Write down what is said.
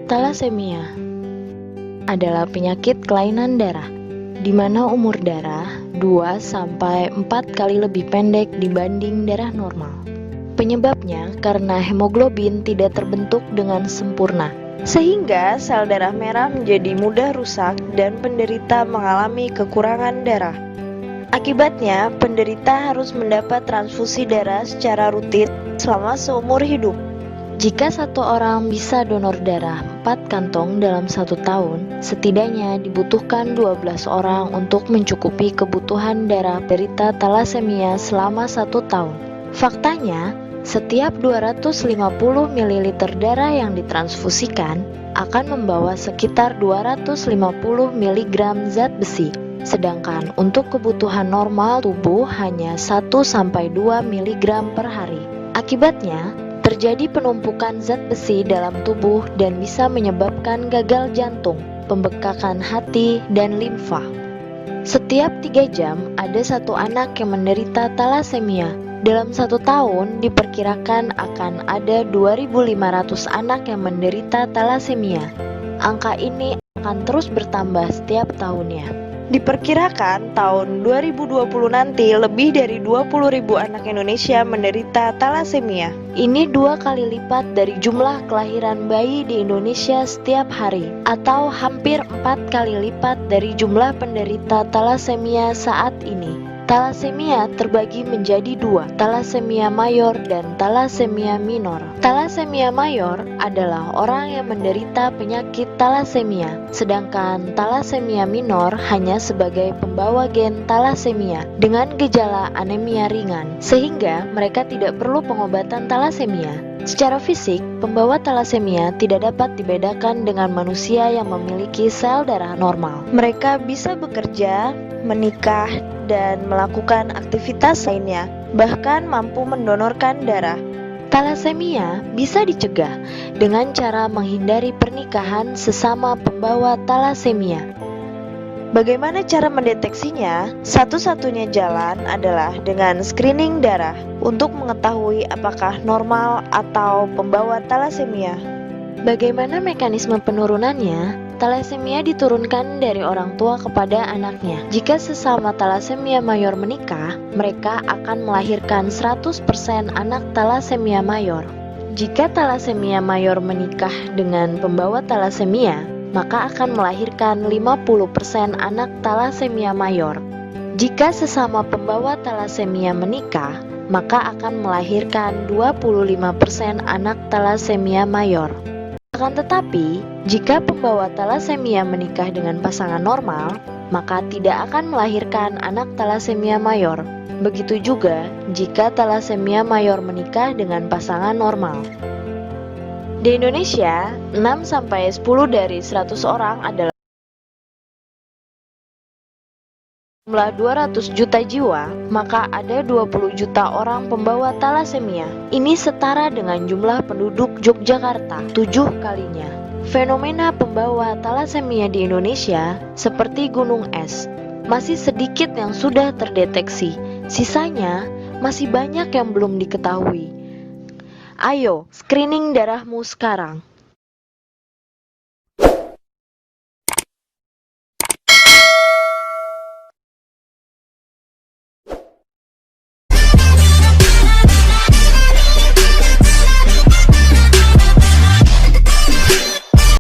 Talasemia adalah penyakit kelainan darah, di mana umur darah 2-4 kali lebih pendek dibanding darah normal. Penyebabnya karena hemoglobin tidak terbentuk dengan sempurna, sehingga sel darah merah menjadi mudah rusak dan penderita mengalami kekurangan darah. Akibatnya, penderita harus mendapat transfusi darah secara rutin selama seumur hidup. Jika satu orang bisa donor darah 4 kantong dalam 1 tahun, setidaknya dibutuhkan 12 orang untuk mencukupi kebutuhan darah penderita talasemia selama 1 tahun. Faktanya, setiap 250 ml darah yang ditransfusikan akan membawa sekitar 250 mg zat besi, sedangkan untuk kebutuhan normal tubuh hanya 1-2 mg per hari. Akibatnya, terjadi penumpukan zat besi dalam tubuh dan bisa menyebabkan gagal jantung, pembekakan hati, dan limfa. Setiap 3 jam ada 1 anak yang menderita talasemia. Dalam 1 tahun diperkirakan akan ada 2.500 anak yang menderita talasemia. Angka ini akan terus bertambah setiap tahunnya. Diperkirakan tahun 2020 nanti lebih dari 20.000 anak Indonesia menderita talasemia. Ini 2 kali lipat dari jumlah kelahiran bayi di Indonesia setiap hari, atau hampir 4 kali lipat dari jumlah penderita talasemia saat ini. Talasemia terbagi menjadi 2, talasemia mayor dan talasemia minor. Talasemia mayor adalah orang yang menderita penyakit talasemia, sedangkan talasemia minor hanya sebagai pembawa gen talasemia dengan gejala anemia ringan, sehingga mereka tidak perlu pengobatan talasemia. Secara fisik, pembawa talasemia tidak dapat dibedakan dengan manusia yang memiliki sel darah normal. Mereka bisa bekerja, menikah, dan melakukan aktivitas lainnya, bahkan mampu mendonorkan darah. Talasemia bisa dicegah dengan cara menghindari pernikahan sesama pembawa talasemia. Bagaimana cara mendeteksinya? Satu-satunya jalan adalah dengan screening darah untuk mengetahui apakah normal atau pembawa talasemia. Bagaimana mekanisme penurunannya? Talasemia diturunkan dari orang tua kepada anaknya. Jika sesama talasemia mayor menikah, mereka akan melahirkan 100% anak talasemia mayor. Jika talasemia mayor menikah dengan pembawa talasemia, maka akan melahirkan 50% anak talasemia mayor. Jika sesama pembawa talasemia menikah, maka akan melahirkan 25% anak talasemia mayor. Akan tetapi, jika pembawa talasemia menikah dengan pasangan normal, maka tidak akan melahirkan anak talasemia mayor. Begitu juga jika talasemia mayor menikah dengan pasangan normal. Di Indonesia, 6-10 dari 100 orang adalah jumlah 200 juta jiwa, maka ada 20 juta orang pembawa talasemia. Ini setara dengan jumlah penduduk Yogyakarta 7 kalinya. Fenomena pembawa talasemia di Indonesia seperti gunung es. Masih sedikit yang sudah terdeteksi, sisanya masih banyak yang belum diketahui. Ayo, screening darahmu sekarang.